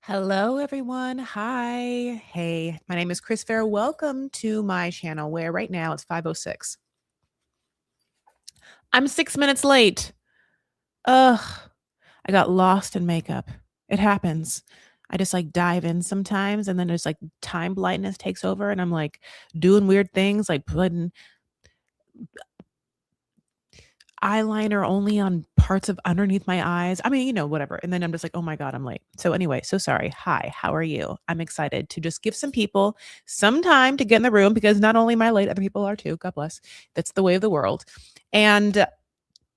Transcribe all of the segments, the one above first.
Hello, everyone. Hi. Hey, my name is Chris Fair. Welcome to my channel where right now it's 5:06. I'm 6 minutes late. Ugh, I got lost in makeup. It happens. I just like dive in sometimes and then there's like time blindness takes over and I'm like doing weird things like putting eyeliner only on parts of underneath my eyes. I mean, whatever. And then I'm just like, oh my God, I'm late. So, anyway, so sorry. Hi, how are you? I'm excited to just give some people some time to get in the room because not only am I late, other people are too. God bless. That's the way of the world. And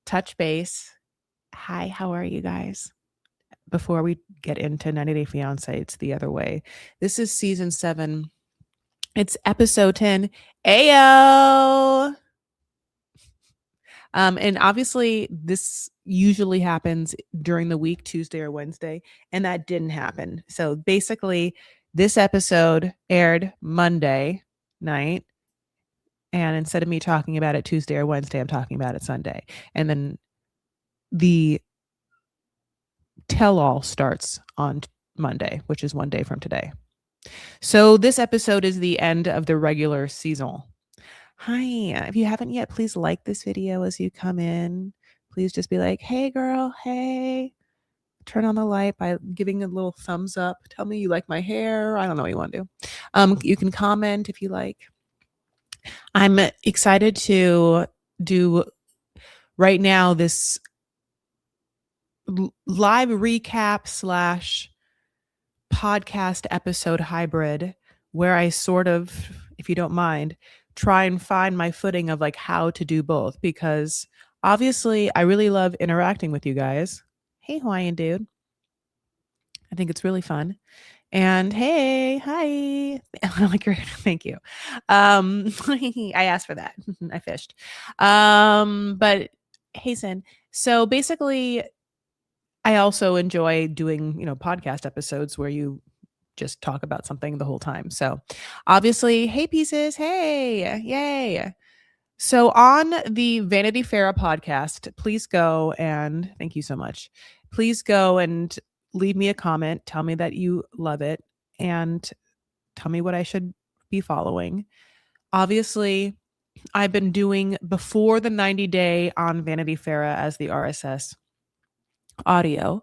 touch base. Hi, how are you guys? Before we get into 90 Day Fiance, it's the other way. This is season 7. It's episode 10. Ayo! And obviously, this usually happens during the week, Tuesday or Wednesday, and that didn't happen. So basically, this episode aired Monday night, and instead of me talking about it Tuesday or Wednesday, I'm talking about it Sunday. And then the tell-all starts on Monday, which is one day from today. So this episode is the end of the regular season. Hi, if you haven't yet, please like this video as you come in. Please just be like, hey girl, hey. Turn on the light by giving a little thumbs up. Tell me you like my hair. I don't know what you want to do. You can comment if you like. I'm excited to do right now this live recap / podcast episode hybrid where I sort of, if you don't mind, try and find my footing of like how to do both, because obviously I really love interacting with you guys. Hey, Hawaiian dude. I think it's really fun. And hey, hi. I like your thank you. I asked for that. I fished. But hey, Sin. So basically, I also enjoy doing, podcast episodes where you just talk about something the whole time. So obviously, hey pieces, hey, yay. So on the Vanity Fair podcast, please go and thank you so much. Please go and leave me a comment. Tell me that you love it and tell me what I should be following. Obviously, I've been doing before the 90 day on Vanity Fair as the RSS audio,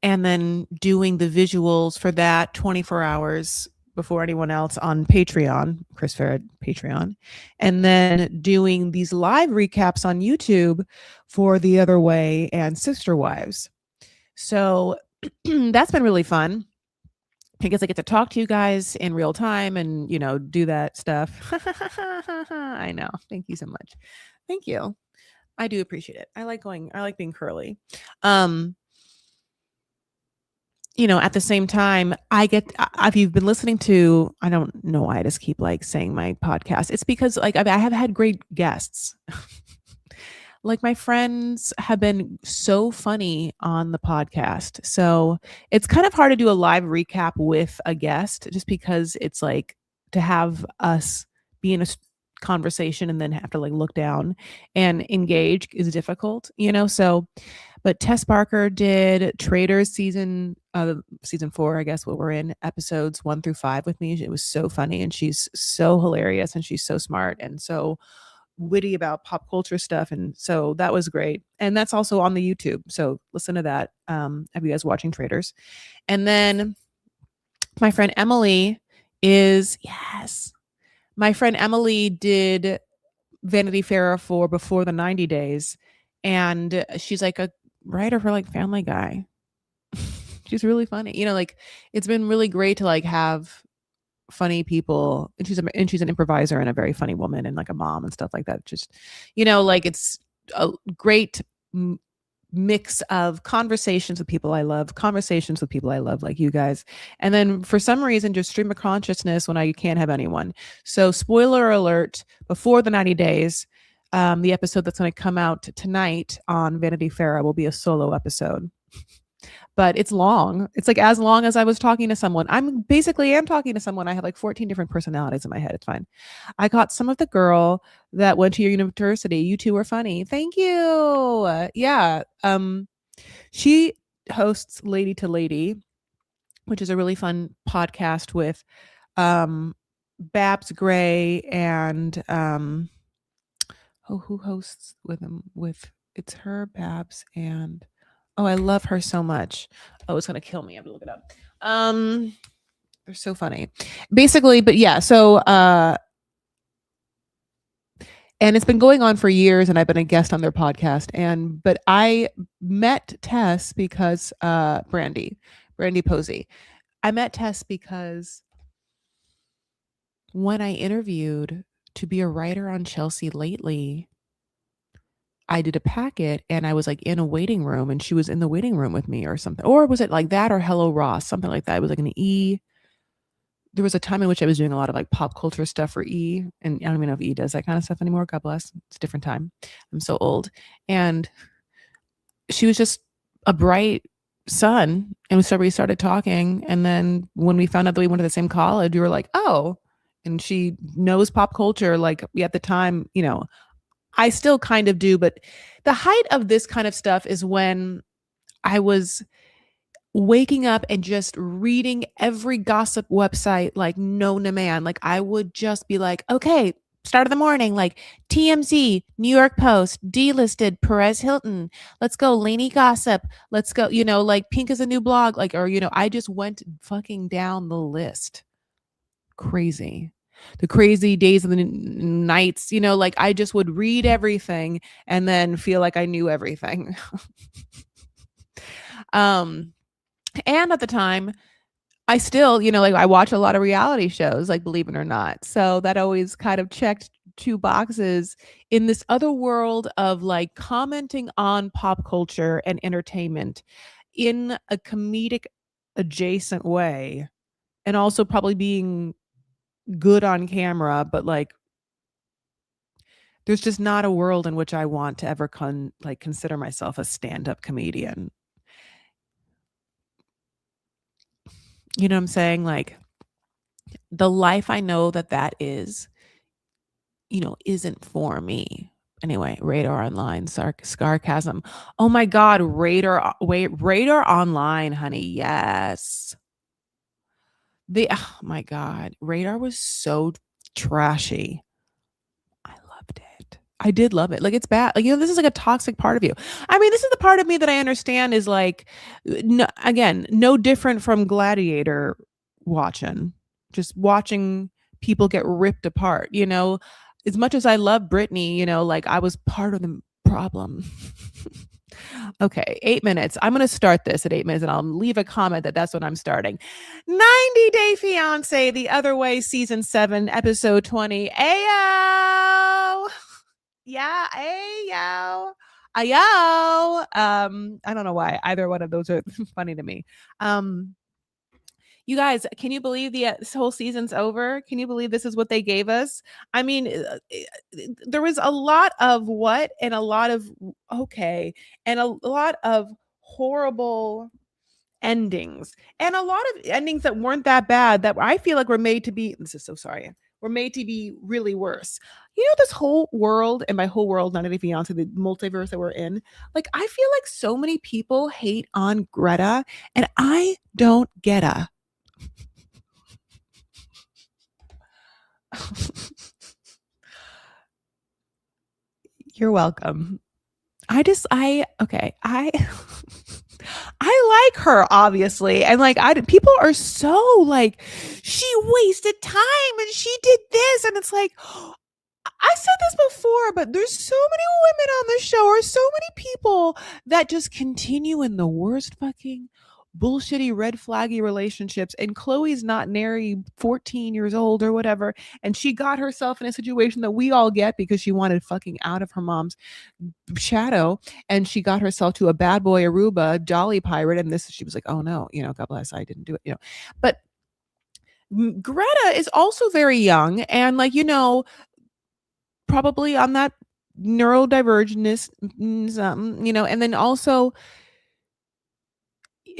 and then doing the visuals for that 24 hours before anyone else on Patreon, Chris Farrett Patreon, and then doing these live recaps on YouTube for The Other Way and Sister Wives. So that's been really fun. I guess I get to talk to you guys in real time and, do that stuff. I know. Thank you so much. Thank you. I do appreciate it. I like being curly. At the same time, if you've been listening to, I don't know why I just keep like saying my podcast. It's because like I have had great guests. Like my friends have been so funny on the podcast. So it's kind of hard to do a live recap with a guest just because it's like to have us be in a conversation and then have to like look down and engage is difficult, so. But Tess Barker did Traders season 4, I guess, what we're in, episodes 1 through 5 with me. It was so funny and she's so hilarious and she's so smart and so witty about pop culture stuff. And so that was great. And that's also on the YouTube. So listen to that. Have you guys watching Traders? And then my friend Emily my friend Emily did Vanity Fair for before the 90 days. And she's like a writer for like Family Guy. She's really funny. Like it's been really great to like have funny people, and she's an improviser and a very funny woman and like a mom and stuff like that. Just like it's a great mix of conversations with people I love like you guys, and then for some reason just stream of consciousness when I can't have anyone. So spoiler alert, before the 90 days, the episode that's going to come out tonight on Vanity Fair will be a solo episode. But it's long. It's like as long as I was talking to someone. I'm talking to someone. I have like 14 different personalities in my head. It's fine. I caught some of the girl that went to your university. You two were funny. Thank you. Yeah. She hosts Lady to Lady, which is a really fun podcast with Babs Gray and who hosts with him? With it's her, Babs, and I love her so much. Oh, it's gonna kill me. I have to look it up. They're so funny. Basically, but yeah, so and it's been going on for years, and I've been a guest on their podcast. But I met Tess because Brandy Posey. I met Tess because when I interviewed to be a writer on Chelsea Lately, I did a packet and I was like in a waiting room and she was in the waiting room with me or something. Or was it like that or Hello Ross, something like that. It was like an E. There was a time in which I was doing a lot of like pop culture stuff for E. And I don't even know if E does that kind of stuff anymore. God bless. It's a different time. I'm so old. And she was just a bright son. And so we started talking. And then when we found out that we went to the same college, we were like, oh, and she knows pop culture. Like at the time, I still kind of do, but the height of this kind of stuff is when I was waking up and just reading every gossip website like known to man. Like I would just be like, okay, start of the morning, like TMZ, New York Post, delisted Perez Hilton. Let's go, Lainey Gossip. Let's go, like Pink is a new blog. Like, or, I just went fucking down the list. Crazy. The crazy days and the nights, like I just would read everything and then feel like I knew everything. And at the time, I still, like I watch a lot of reality shows, like believe it or not. So that always kind of checked 2 boxes in this other world of like commenting on pop culture and entertainment in a comedic adjacent way, and also probably being good on camera, but like there's just not a world in which I want to ever consider myself a stand-up comedian. You know what I'm saying? Like the life I know that is, isn't for me. Anyway, Radar Online, sarcasm. Oh my God, Radar Online, honey. Yes. Oh my God, Radar was so trashy. I loved it. I did love it. Like it's bad. Like, this is like a toxic part of you. I mean, this is the part of me that I understand is like, no different from Gladiator watching, just watching people get ripped apart, as much as I love Britney, like I was part of the problem. Okay, 8 minutes. I'm going to start this at 8 minutes and I'll leave a comment that's what I'm starting. 90 Day Fiance, The Other Way, Season 7, Episode 20. Ayo! Yeah, ayo! Ayo! I don't know why either one of those are funny to me. You guys, can you believe this whole season's over? Can you believe this is what they gave us? I mean, there was a lot of what and a lot of okay and a lot of horrible endings and a lot of endings that weren't that bad that I feel like were made to be. This is so sorry. Were made to be really worse. This whole world, and by whole world, not even Fiance, the multiverse that we're in. Like, I feel like so many people hate on Greta, and I don't get a. You're welcome. I I like her, obviously. And like people are so like, she wasted time and she did this. And it's like, I said this before, but there's so many women on the show, or so many people that just continue in the worst fucking bullshitty red flaggy relationships. And Chloe's not nary 14 years old or whatever, and she got herself in a situation that we all get because she wanted fucking out of her mom's shadow, and she got herself to a bad boy Aruba Dolly pirate, and she was like, oh no, God bless, I didn't do it, but Greta is also very young and like, probably on that neurodivergence, and then also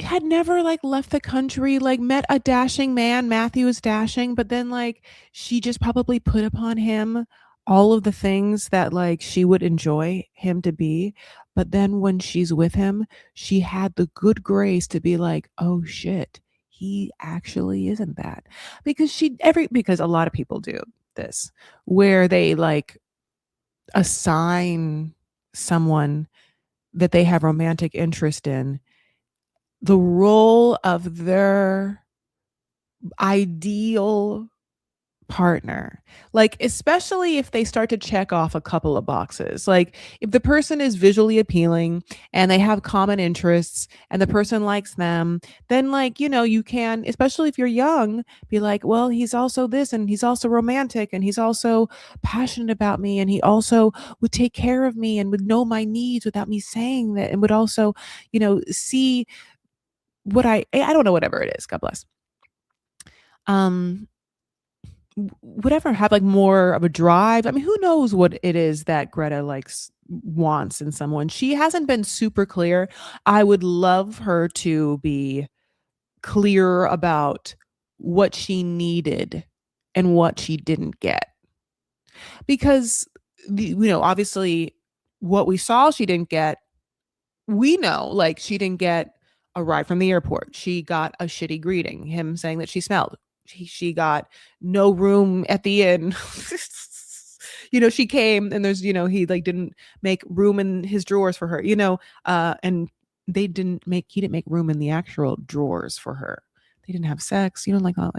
had never like left the country, like met a dashing man. Matthew is dashing, but then like she just probably put upon him all of the things that like she would enjoy him to be. But then when she's with him, she had the good grace to be like, oh shit, he actually isn't that. Because a lot of people do this, where they like assign someone that they have romantic interest in the role of their ideal partner. Like, especially if they start to check off a couple of boxes. Like, if the person is visually appealing and they have common interests and the person likes them, then, like, you can, especially if you're young, be like, well, he's also this and he's also romantic and he's also passionate about me and he also would take care of me and would know my needs without me saying that and would also, see what I don't know, whatever it is. God bless. Um, whatever, have like more of a drive. I mean, who knows what it is that Greta likes wants in someone. She hasn't been super clear. I would love her to be clear about what she needed and what she didn't get. Because obviously what we saw she didn't get, we know, like, she didn't get a ride from the airport. She got a shitty greeting, him saying that she smelled. She got no room at the inn. She came and he like didn't make room in his drawers for her, and he didn't make room in the actual drawers for her. They didn't have sex, like, oh,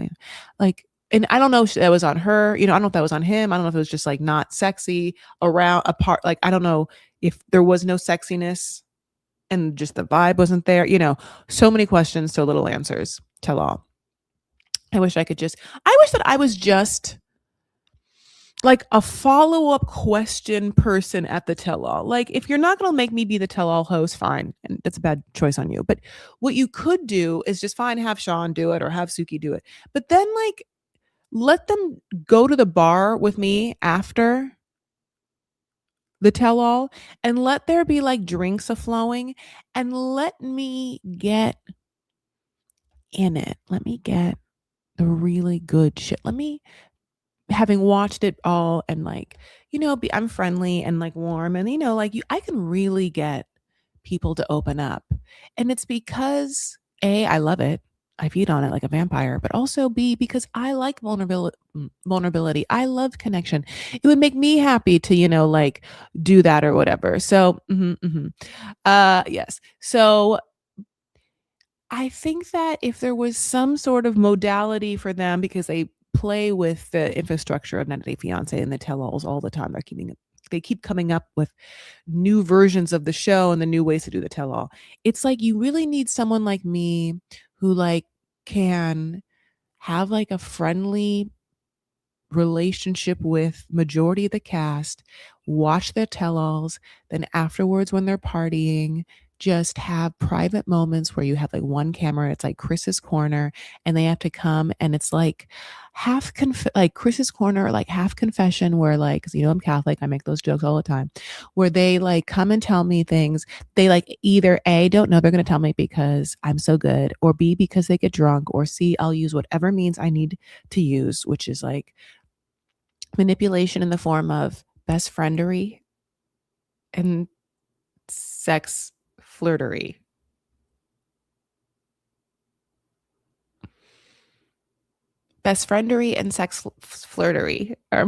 like, and I don't know if that was on her, I don't know if that was on him. I don't know if it was just like not sexy around apart. Like, I don't know if there was no sexiness and just the vibe wasn't there. So many questions, so little answers. Tell all. I wish that I was just like a follow-up question person at the tell all. Like, if you're not going to make me be the tell all host, fine. And that's a bad choice on you. But what you could do is just fine, have Sean do it or have Suki do it. But then, like, let them go to the bar with me after the tell all and let there be like drinks a flowing and let me get in it. Let me get the really good shit. Let me, having watched it all and like, I'm friendly and like warm and like I can really get people to open up. And it's because A, I love it. I feed on it like a vampire, but also B, because I like vulnerability. I love connection. It would make me happy to, like do that or whatever. So, yes. So I think that if there was some sort of modality for them, because they play with the infrastructure of 90 Day Fiance and the tell-alls all the time, they keep coming up with new versions of the show and the new ways to do the tell-all. It's like you really need someone like me who like can have like a friendly relationship with majority of the cast, watch their tell-alls, then afterwards when they're partying, just have private moments where you have like one camera, it's like Chris's corner, and they have to come and it's like like Chris's corner, like half confession, where like, because I'm Catholic, I make those jokes all the time, where they like come and tell me things. They like either A, don't know they're gonna tell me because I'm so good, or B, because they get drunk, or C, I'll use whatever means I need to use, which is like manipulation in the form of best friendery and sex flirtery. Best friendery and sex flirtery are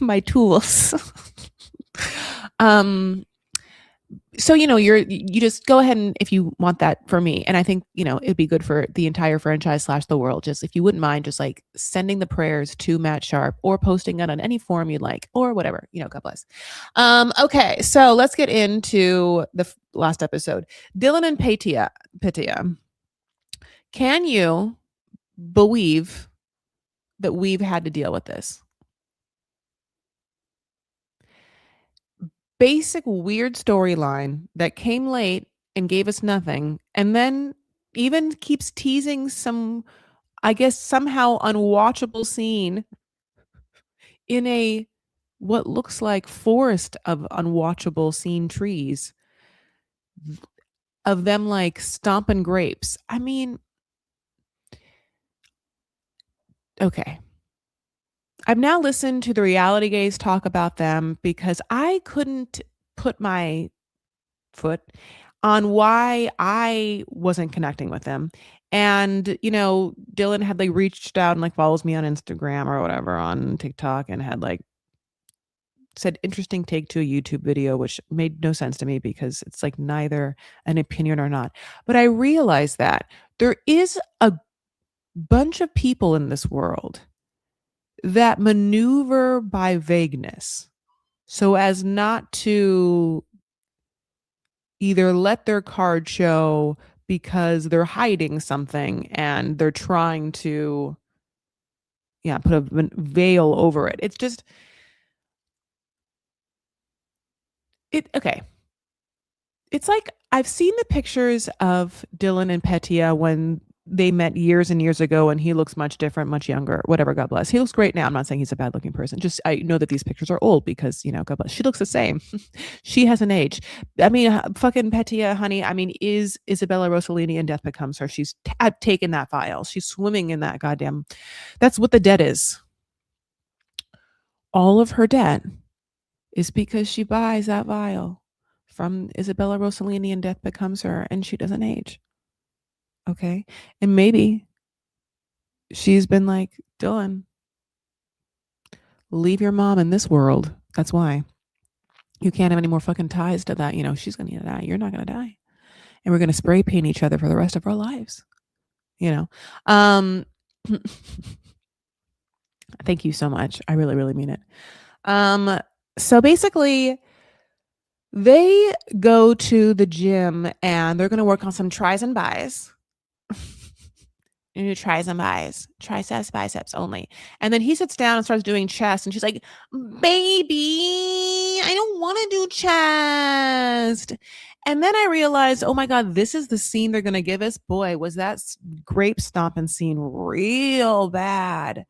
my tools. So you just go ahead and if you want that for me, and I think it'd be good for the entire franchise / the world, just if you wouldn't mind just like sending the prayers to Matt Sharp or posting it on any forum you'd like or whatever, God bless. Okay, so let's get into the last episode. Dylan and Patia, can you believe that we've had to deal with this basic weird storyline that came late and gave us nothing, and then even keeps teasing some, I guess, somehow unwatchable scene in a what looks like forest of unwatchable scene trees of them like stomping grapes. I mean, okay. I've now listened to the reality gays talk about them because I couldn't put my foot on why I wasn't connecting with them. And, Dylan had like reached out and like follows me on Instagram or whatever on TikTok and had like said interesting take to a YouTube video, which made no sense to me because it's like neither an opinion or not. But I realized that there is a bunch of people in this world that maneuver by vagueness so as not to either let their card show because they're hiding something and they're trying to put a veil over it. It's just it okay. It's like I've seen the pictures of Dylan and Petia when they met years and years ago, and he looks much different, much younger, whatever, God bless. He looks great now. I'm not saying he's a bad looking person. Just I know that these pictures are old because, God bless. She looks the same. She hasn't aged. I mean, fucking Petia, honey. I mean, is Isabella Rossellini in Death Becomes Her? She's taken that file. She's swimming in that goddamn. That's what the debt is. All of her debt is because she buys that vial from Isabella Rossellini in Death Becomes Her, and she doesn't age. Okay. And maybe she's been like, Dylan, leave your mom in this world. That's why. You can't have any more fucking ties to that. She's going to die. You're not going to die. And we're going to spray paint each other for the rest of our lives. Um, thank you so much. I really, really mean it. So basically, they go to the gym and they're going to work on some tries and buys. Tries and buys, triceps, biceps only. And then he sits down and starts doing chest. And she's like, baby, I don't want to do chest. And then I realized, oh my God, this is the scene they're going to give us. Boy, was that grape stomping scene real bad.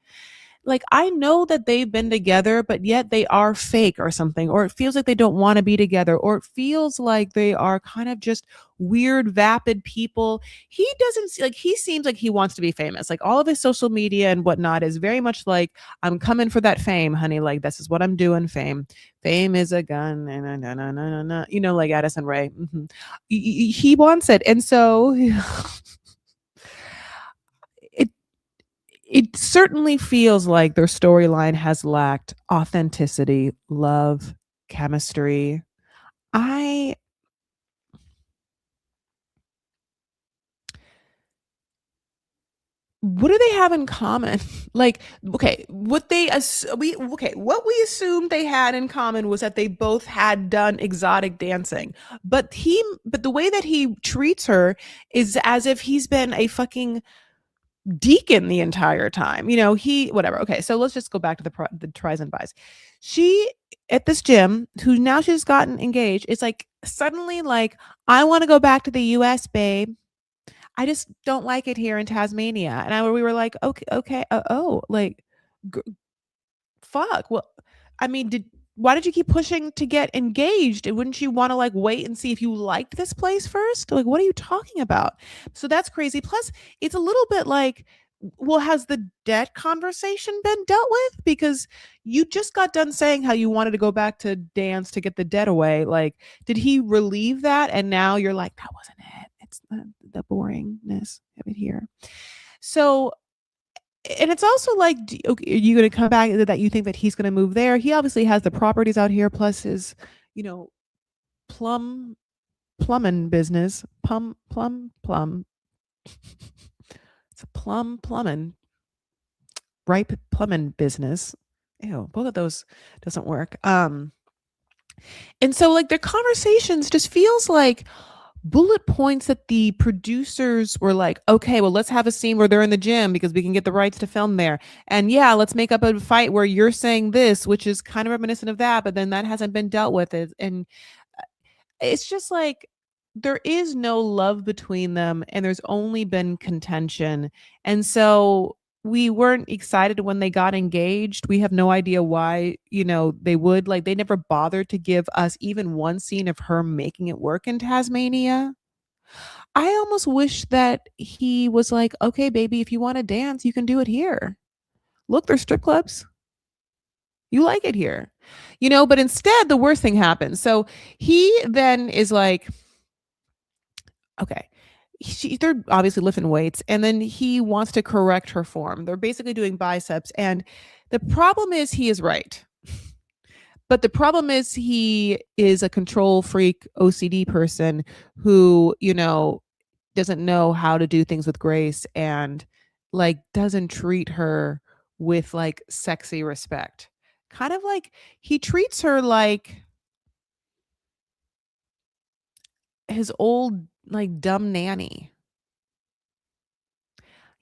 Like, I know that they've been together, but yet they are fake or something, or it feels like they don't want to be together, or it feels like they are kind of just weird, vapid people. He doesn't like, he seems like he wants to be famous. Like, all of his social media and whatnot is very much like, I'm coming for that fame, honey. Like, this is what I'm doing. Fame is a gun. Like Addison Rae. He wants it. And so it it certainly feels like their storyline has lacked authenticity, love, chemistry. I What do they have in common? Like, okay, what we assumed they had in common was that they both had done exotic dancing. But the way that he treats her is as if he's been a fucking deacon the entire time. He whatever. Okay, so let's just go back to the tries and buys. She at this gym, who now she's gotten engaged, is like suddenly like, I want to go back to the US, babe. I just don't like it here in Tasmania. And we were like, okay, like, fuck. Well, I mean, why did you keep pushing to get engaged? And wouldn't you want to like wait and see if you liked this place first? Like, what are you talking about? So that's crazy. Plus, it's a little bit like, well, has the debt conversation been dealt with? Because you just got done saying how you wanted to go back to dance to get the debt away. Like, did he relieve that? And now you're like, that wasn't it. It's the boringness of it here. So, and it's also like, okay, are you going to come back that you think that he's going to move there? He obviously has the properties out here, plus his, plum plumbing business. Plum. It's a plumbing, ripe plumbing business. Ew, both of those doesn't work. And so like their conversations just feels like bullet points that the producers were like, okay, well, let's have a scene where they're in the gym because we can get the rights to film there. And yeah, let's make up a fight where you're saying this, which is kind of reminiscent of that, but then that hasn't been dealt with. And it's just like, there is no love between them and there's only been contention. And so we weren't excited when they got engaged. We have no idea why, they would. Like, they never bothered to give us even one scene of her making it work in Tasmania. I almost wish that he was like, okay, baby, if you want to dance, you can do it here. Look, there's strip clubs. You like it here. But instead, the worst thing happens. So he then is like, okay, they're obviously lifting weights, and then he wants to correct her form. They're basically doing biceps, and the problem is he is right. But the problem is he is a control freak OCD person who, doesn't know how to do things with grace and like doesn't treat her with like sexy respect. Kind of like he treats her like his old like dumb nanny.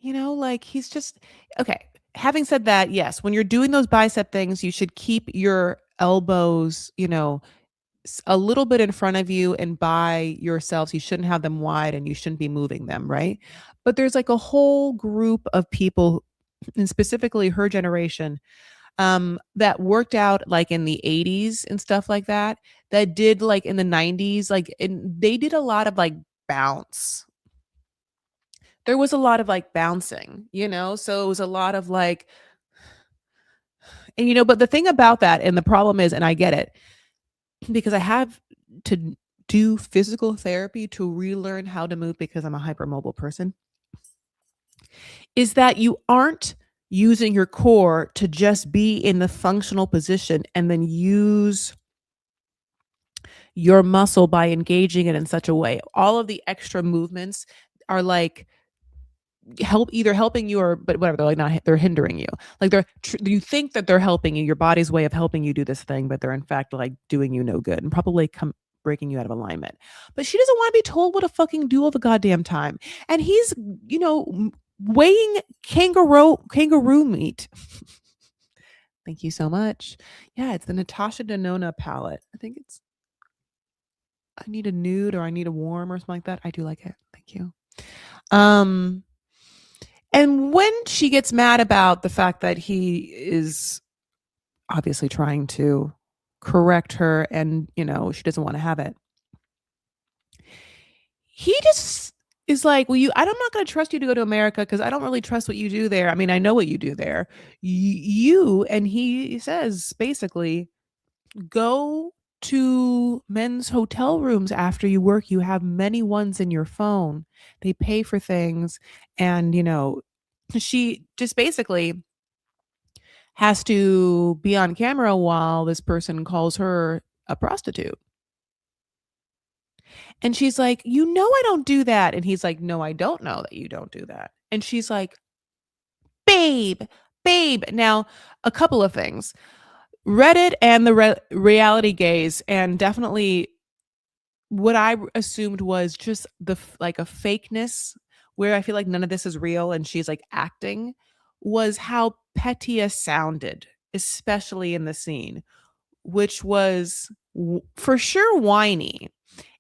Like he's just okay. Having said that, yes, when you're doing those bicep things, you should keep your elbows, a little bit in front of you and by yourselves. You shouldn't have them wide and you shouldn't be moving them, right? But there's like a whole group of people, and specifically her generation, that worked out like in the 80s and stuff like that, that did like in the 90s, like and they did a lot of like bounce. There was a lot of like bouncing, so it was a lot of like, and but the thing about that, and the problem is, and I get it, because I have to do physical therapy to relearn how to move because I'm a hypermobile person, is that you aren't using your core to just be in the functional position and then use your muscle by engaging it in such a way. All of the extra movements are like helping you, or but whatever, they're like not, they're hindering you. Like you think that they're helping you, your body's way of helping you do this thing, but they're in fact like doing you no good and probably breaking you out of alignment. But she doesn't want to be told what to fucking do all the goddamn time. And he's, weighing kangaroo meat. Thank you so much. Yeah, it's the Natasha Denona palette. I think it's I need a nude or I need a warm or something like that. I do like it. Thank you. And when she gets mad about the fact that he is obviously trying to correct her and, she doesn't want to have it, he just is like, well, I'm not going to trust you to go to America because I don't really trust what you do there. I mean, I know what you do there. And he says basically, go to men's hotel rooms after you work. You have many ones in your phone. They pay for things. And, she just basically has to be on camera while this person calls her a prostitute. And she's like, I don't do that. And he's like, no, I don't know that you don't do that. And she's like, babe. Now, a couple of things. Reddit and the reality gaze, and definitely what I assumed was just like a fakeness where I feel like none of this is real and she's like acting, was how Petia sounded, especially in the scene, which was for sure whiny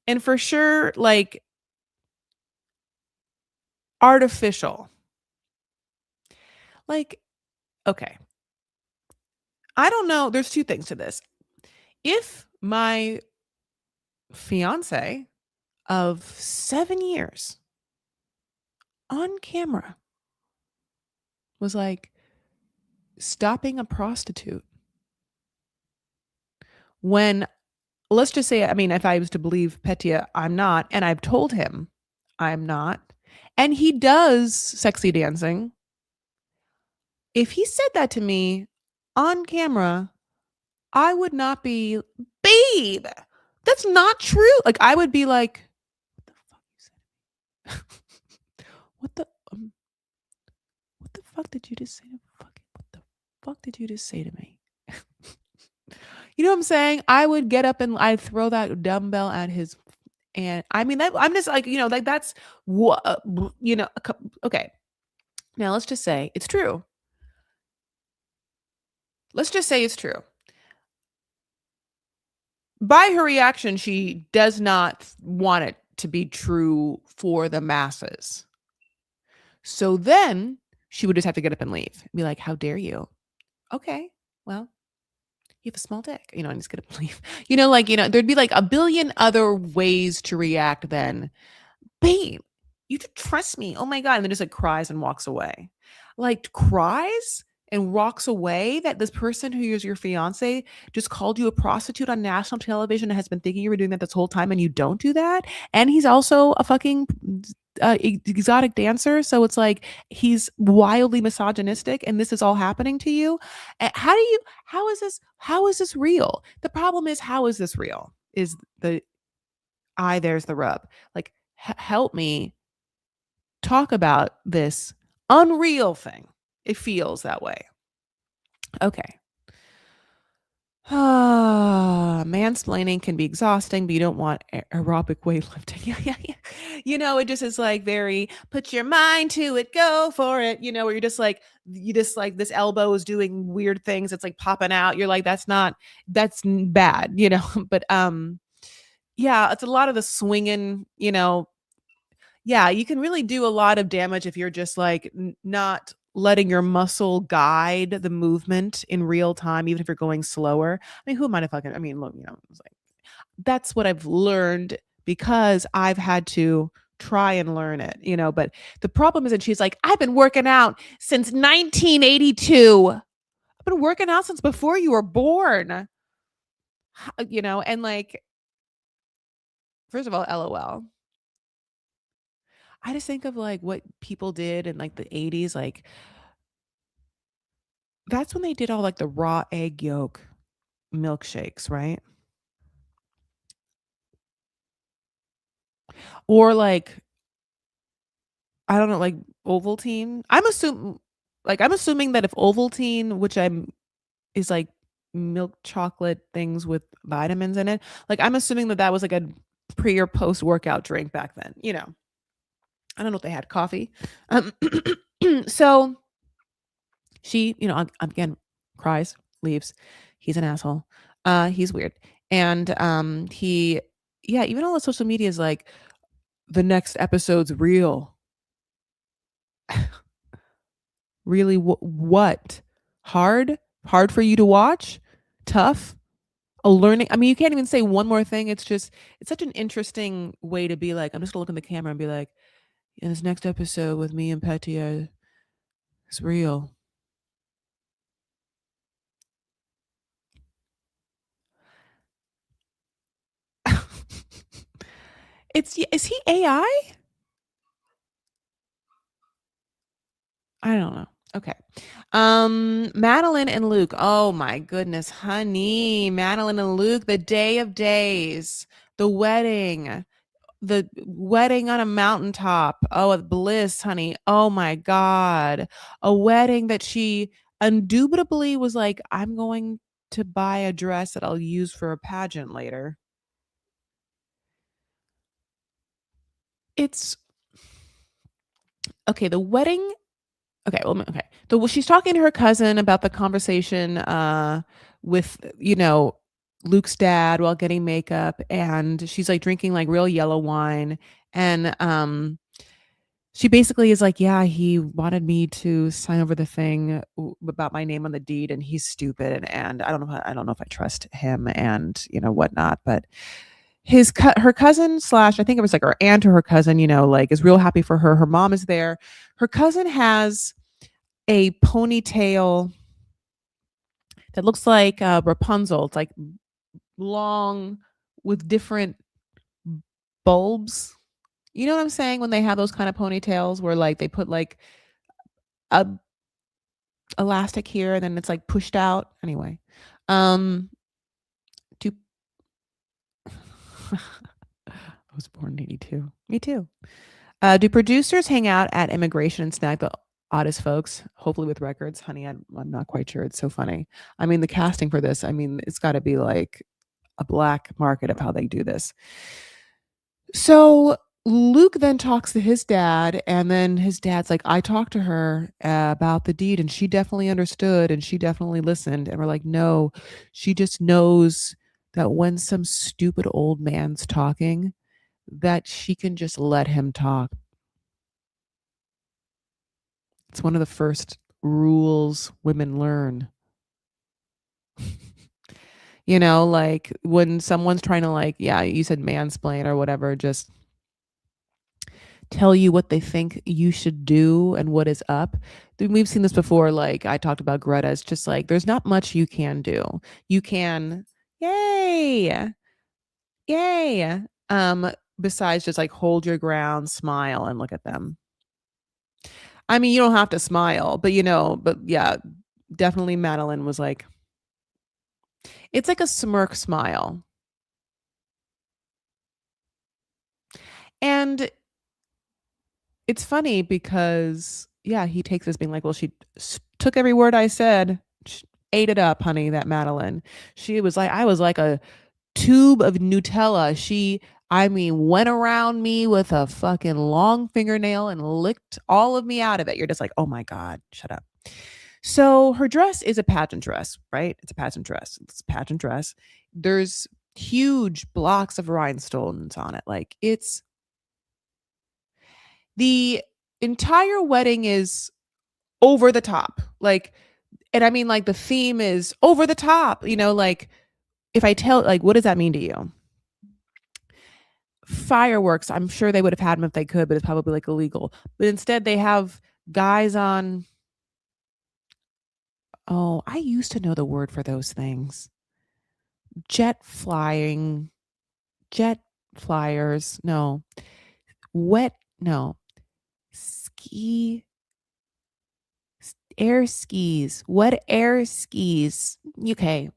and for sure like artificial. Like, okay. I don't know. There's two things to this. If my fiance of 7 years on camera was like stopping a prostitute, when, let's just say, I mean, if I was to believe Petia, I'm not, and I've told him I'm not, and he does sexy dancing. If he said that to me on camera, I would not be, babe, that's not true. Like, I would be like, what the fuck you said? What the fuck did you just say? What the fuck did you just say to me? You know what I'm saying? I would get up and I'd throw that dumbbell at his, and I mean, I'm just like, like that's what, okay. Now let's just say it's true. Let's just say it's true. By her reaction, she does not want it to be true for the masses. So then she would just have to get up and leave. Be like, how dare you? Okay, well, you have a small dick, and just get up and leave. There'd be like a billion other ways to react then. Babe, you trust me. Oh my God. And then just like cries and walks away. Like cries and walks away that this person who is your fiance just called you a prostitute on national television and has been thinking you were doing that this whole time and you don't do that. And he's also a fucking exotic dancer, so it's like he's wildly misogynistic, and this is all happening to you. How do you? How is this real? The problem is, how is this real? Is the I there's the rub. Like, help me talk about this unreal thing. It feels that way. Okay. Mansplaining can be exhausting, but you don't want aerobic weightlifting. Yeah. It just is like very put your mind to it, go for it. Where you just like this elbow is doing weird things. It's like popping out. You're like, that's bad, But yeah, it's a lot of the swinging, yeah, you can really do a lot of damage if you're just like not letting your muscle guide the movement in real time, even if you're going slower. I mean, who am I to fucking, I mean, look, it's like, that's what I've learned because I've had to try and learn it, but the problem is that she's like, I've been working out since 1982. I've been working out since before you were born, and like, first of all, LOL. I just think of like what people did in like the 80s, like that's when they did all like the raw egg yolk milkshakes, right? Or like, I don't know, like Ovaltine. I'm assuming that if Ovaltine, which I'm is like milk chocolate things with vitamins in it, like I'm assuming that that was like a pre or post workout drink back then. I don't know if they had coffee. Um, so she, again, cries, leaves. He's an asshole. He's weird. And he yeah, even all the social media is like the next episode's real. Really what? Hard? Hard for you to watch? Tough? A learning I mean, you can't even say one more thing. It's such an interesting way to be like, I'm just gonna look in the camera and be like, in this next episode with me and Petia is real. Is he AI? I don't know. Okay. Madeline and Luke. Oh my goodness, honey. Madeline and Luke, the day of days. The wedding. The wedding on a mountaintop. Oh, at Bliss, honey. Oh my God. A wedding that she indubitably was like, I'm going to buy a dress that I'll use for a pageant later. It's okay. The wedding. Okay, well, okay. So she's talking to her cousin about the conversation with Luke's dad while getting makeup, and she's like drinking like real yellow wine, and she basically is like, yeah, he wanted me to sign over the thing about my name on the deed, and he's stupid, and I don't know if I trust him, and whatnot, but her cousin slash I think it was like her aunt or her cousin, like is real happy for her. Her mom is there. Her cousin has a ponytail that looks like Rapunzel. It's like long with different bulbs. You know what I'm saying? When they have those kind of ponytails where like they put like a elastic here and then it's like pushed out. Anyway, do I was born in 82. Me too. Do producers hang out at immigration and snag the oddest folks, hopefully with records? Honey, I'm not quite sure. It's so funny. I mean, the casting for this, I mean, it's got to be like a black market of how they do this. So Luke then talks to his dad, and then his dad's like, I talked to her about the deed, and she definitely understood, and she definitely listened. And we're like, no, she just knows that when some stupid old man's talking, that she can just let him talk. It's one of the first rules women learn. Like when someone's trying to like, yeah, you said mansplain or whatever, just tell you what they think you should do and what is up. We've seen this before. Like I talked about Greta. It's just like there's not much you can do. You can, yay, yay. besides just like hold your ground, smile, and look at them. I mean, you don't have to smile, but but yeah, definitely Madeline was like, it's like a smirk smile. And it's funny because, yeah, he takes this being like, well, she took every word I said, ate it up, honey, that Madeline. She was like, I was like a tube of Nutella. I mean, went around me with a fucking long fingernail and licked all of me out of it. You're just like, oh my God, shut up. So her dress is a pageant dress, right? It's a pageant dress. It's a pageant dress. There's huge blocks of rhinestones on it. Like it's the entire wedding is over the top. Like, and I mean, like the theme is over the top, like if I tell, like, what does that mean to you? Fireworks, I'm sure they would have had them if they could, but it's probably like illegal. But instead, they have guys on. Oh, I used to know the word for those things. Jet flying, jet flyers. No, wet. No, ski, air skis. Wet air skis. Okay,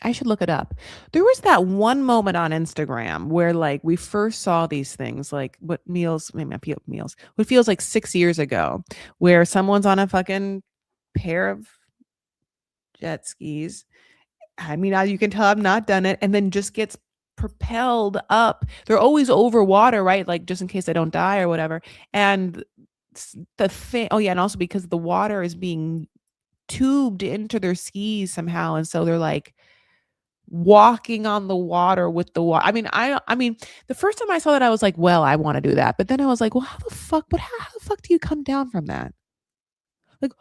I should look it up. There was that one moment on Instagram where like we first saw these things, like maybe not meals, what feels like 6 years ago, where someone's on a fucking pair of jet skis. I mean, you can tell I've not done it, and then just gets propelled up. They're always over water, right? Like just in case they don't die or whatever. And the thing, oh yeah, and also because the water is being tubed into their skis somehow, and so they're like walking on the water with the water. I mean, the first time I saw that, I was like, well, I want to do that. But then I was like, well, how the fuck do you come down from that? Like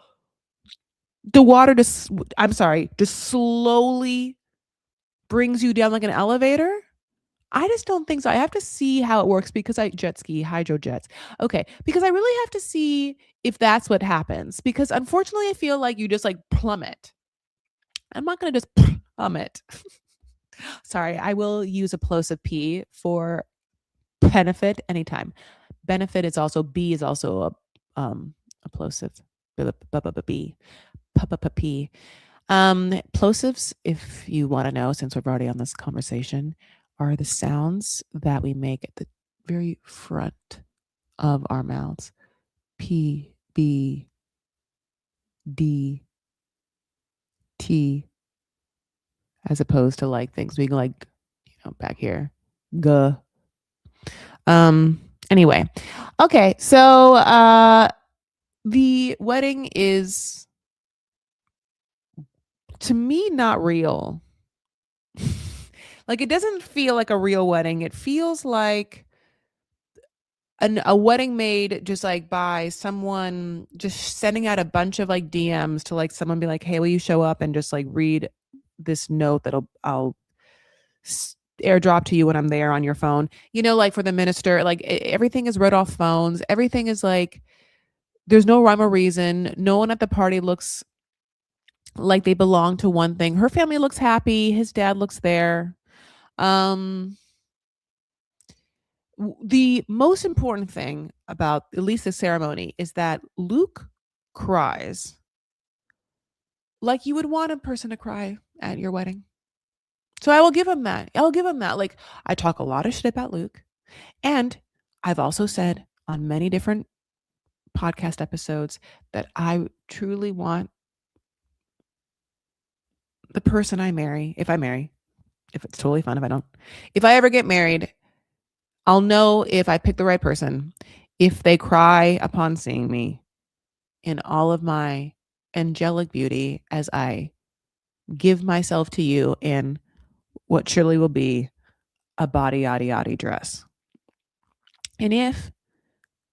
the water I'm sorry, just slowly brings you down like an elevator. I just don't think so. I have to see how it works because I jet ski, hydro jets. Okay. Because I really have to see if that's what happens. Because unfortunately, I feel like you just like plummet. I'm not going to just plummet. Sorry, I will use a plosive P for benefit anytime. Benefit is also B is also a plosive B. P. Plosives, if you want to know, since we're already on this conversation, are the sounds that we make at the very front of our mouths. P, B, D, T, as opposed to like things being like, back here. G. Anyway. Okay, so the wedding is, to me, not real. Like it doesn't feel like a real wedding. It feels like a wedding made just like by someone just sending out a bunch of like DMs to like someone, be like, hey, will you show up and just like read this note that I'll airdrop to you when I'm there on your phone. Like for the minister, like everything is read off phones. Everything is like, there's no rhyme or reason. No one at the party looks like they belong to one thing. Her family looks happy. His dad looks there. The most important thing about at least the ceremony is that Luke cries like you would want a person to cry at your wedding. So I will give him that. I'll give him that. Like, I talk a lot of shit about Luke. And I've also said on many different podcast episodes that I truly want the person I marry, if it's totally fun, if I ever get married, I'll know if I pick the right person if they cry upon seeing me in all of my angelic beauty as I give myself to you in what surely will be a body yaddy yaddy dress. And if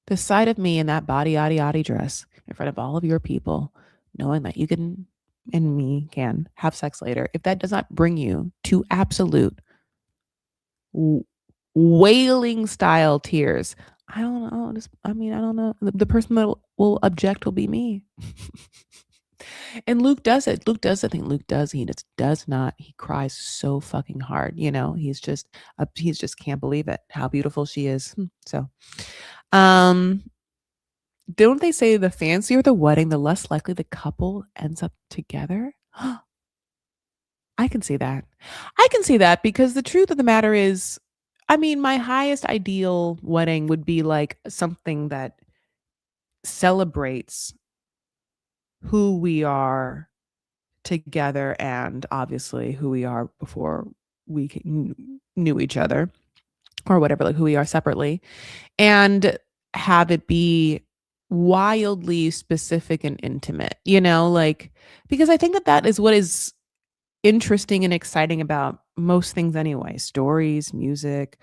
the sight of me in that body yaddy yaddy dress in front of all of your people, knowing that you can and me can have sex later, if that does not bring you to absolute wailing style tears, I don't know. I don't know. The person that will object will be me. And Luke does it. Luke does the thing Luke does. He does not. He cries so fucking hard. He's just can't believe it. How beautiful she is. So, um, don't they say the fancier the wedding, the less likely the couple ends up together? I can see that. I can see that because the truth of the matter is, I mean, my highest ideal wedding would be like something that celebrates who we are together and obviously who we are before knew each other or whatever, like who we are separately, and have it be wildly specific and intimate, like because I think that that is what is interesting and exciting about most things anyway. Stories, music,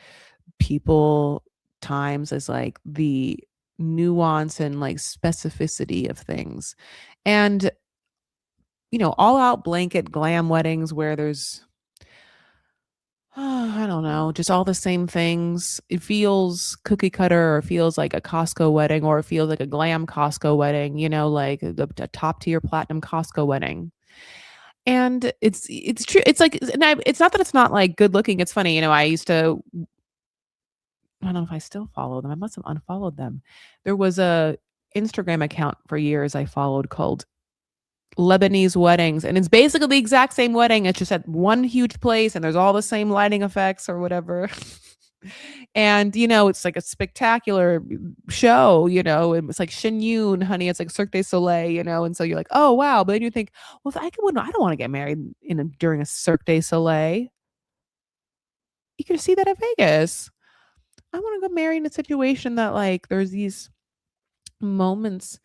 people, times is like the nuance and like specificity of things. And all out blanket glam weddings where there's I don't know, just all the same things. It feels cookie cutter or feels like a Costco wedding or it feels like a glam Costco wedding, like a top tier platinum Costco wedding. And it's true. It's like it's not that it's not like good looking. It's funny, I used to I don't know if I still follow them. I must have unfollowed them. There was a Instagram account for years I followed called Lebanese weddings, and it's basically the exact same wedding. It's just at one huge place, and there's all the same lighting effects or whatever. And it's like a spectacular show. And it's like Shenyun, honey. It's like Cirque du Soleil. And so you're like, oh wow. But then you think, well, if I could, I don't want to get married during a Cirque du Soleil. You can see that at Vegas. I want to go marry in a situation that like there's these moments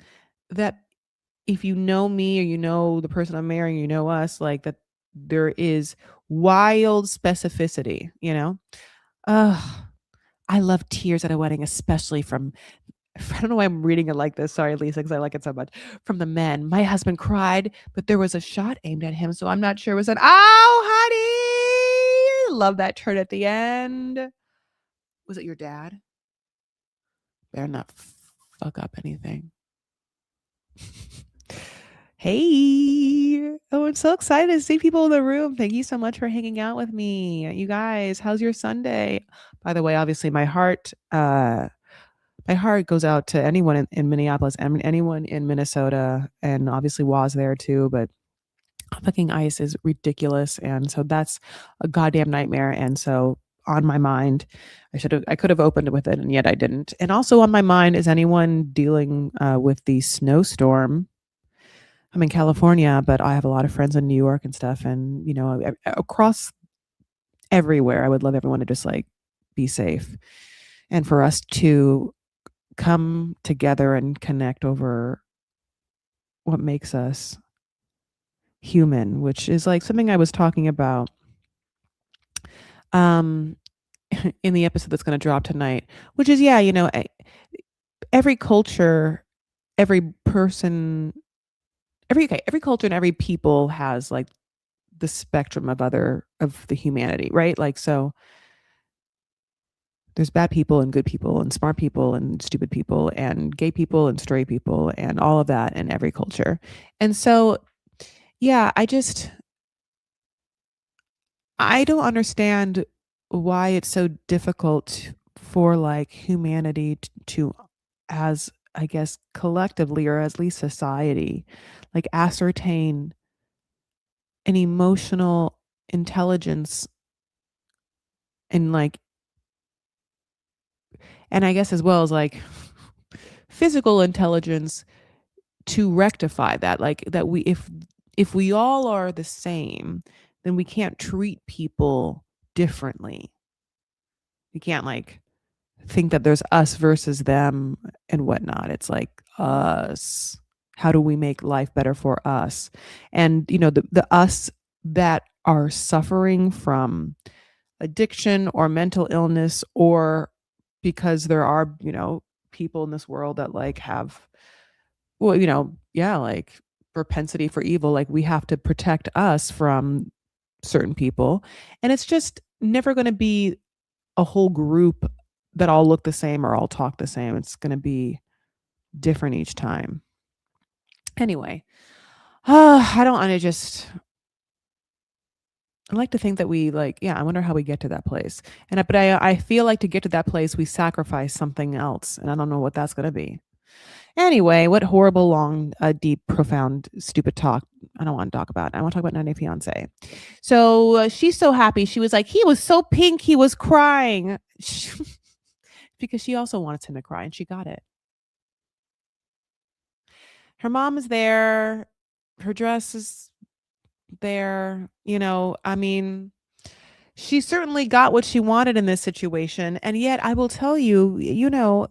that if you know me or the person I'm marrying, us, like that there is wild specificity. Ugh, I love tears at a wedding, especially from I don't know why I'm reading it like this. Sorry, Lisa, because I like it so much. From the men. My husband cried, but there was a shot aimed at him, so I'm not sure it was an "Ow, honey!" Love that turn at the end. Was it your dad? Better not fuck up anything. Hey. Oh, I'm so excited to see people in the room. Thank you so much for hanging out with me. You guys, how's your Sunday? By the way, obviously my heart goes out to anyone in Minneapolis and anyone in Minnesota, and obviously was there too, but fucking ice is ridiculous. And so that's a goddamn nightmare. And so on my mind, I could have opened with it and yet I didn't. And also on my mind is anyone dealing with the snowstorm. I'm in California, but I have a lot of friends in New York and stuff. And, across everywhere, I would love everyone to just like be safe and for us to come together and connect over what makes us human, which is like something I was talking about um in the episode that's going to drop tonight, which is every culture, every person, every culture and every people has like the spectrum of the humanity, right? Like so there's bad people and good people and smart people and stupid people and gay people and straight people and all of that in every culture. And so yeah, I don't understand why it's so difficult for like humanity to as I guess collectively or at least society like ascertain an emotional intelligence and like and I guess as well as like physical intelligence to rectify that like that we if we all are the same then we can't treat people differently. We can't like think that there's us versus them and whatnot. It's like us. How do we make life better for us? And the us that are suffering from addiction or mental illness, or because there are people in this world that like have well yeah like propensity for evil. Like we have to protect us from certain people, and it's just never going to be a whole group that all look the same or all talk the same. It's going to be different each time. Anyway, I don't wanna just I like to think that we, like, yeah, I wonder how we get to that place. But I feel like to get to that place, we sacrifice something else, and I don't know what that's gonna be. Anyway, what horrible, long, deep, profound, stupid talk. I don't wanna talk about. I wanna talk about 90 Fiance. So, she's so happy. She was like, "He was so pink, he was crying." Because she also wants him to cry, and she got it. Her mom is there. Her dress is there. I mean, she certainly got what she wanted in this situation, and yet I will tell you,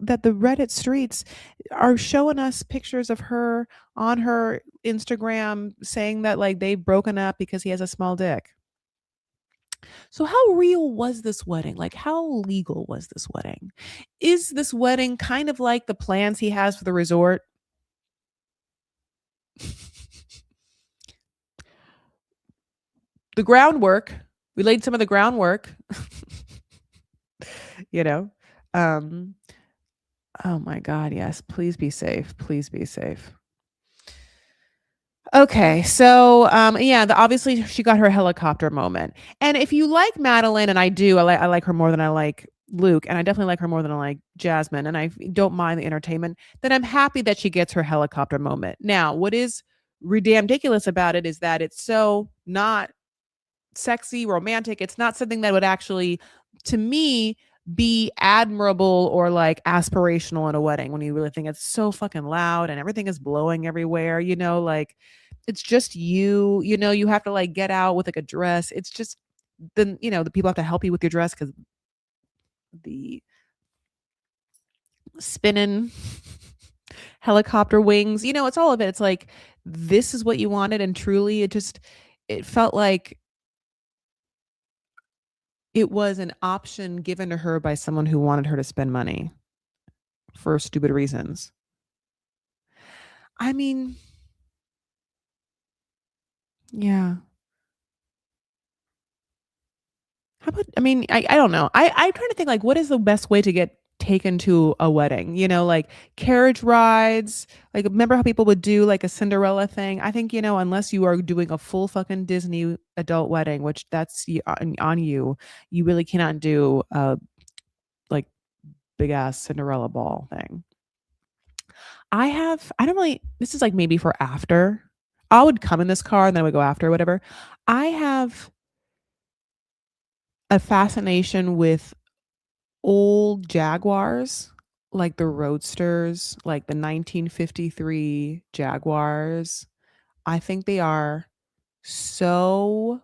that the Reddit streets are showing us pictures of her on her Instagram saying that, like, they've broken up because he has a small dick. So how real was this wedding? Like, how legal was this wedding? Is this wedding kind of like the plans he has for the resort? The groundwork, we laid some of the groundwork, you know? Um, oh my god, yes, please be safe, please be safe. Okay, so, yeah, obviously she got her helicopter moment, and if you like Madeline, and I do, I like her more than I like Luke, and I definitely like her more than I like Jasmine, and I don't mind the entertainment, then I'm happy that she gets her helicopter moment. Now, what is ridiculous about it is that it's so not sexy, romantic. It's not something that would actually, to me, be admirable or like aspirational in a wedding when you really think it's so fucking loud and everything is blowing everywhere, like it's just you have to like get out with like a dress. It's just then, the people have to help you with your dress because the spinning helicopter wings, it's all of it. It's like this is what you wanted, and truly it felt like it was an option given to her by someone who wanted her to spend money for stupid reasons. I mean, yeah. How about I mean, I don't know. I'm trying to think, like, what is the best way to get taken to a wedding? Like, carriage rides? Like, remember how people would do, like, a Cinderella thing? I think, unless you are doing a full fucking Disney adult wedding, which that's on you, you really cannot do a, like, big ass Cinderella ball thing. I don't really this is, like, maybe for after. I would come in this car and then I would go after or whatever. I have a fascination with old Jaguars, like the Roadsters, like the 1953 Jaguars. I think they are so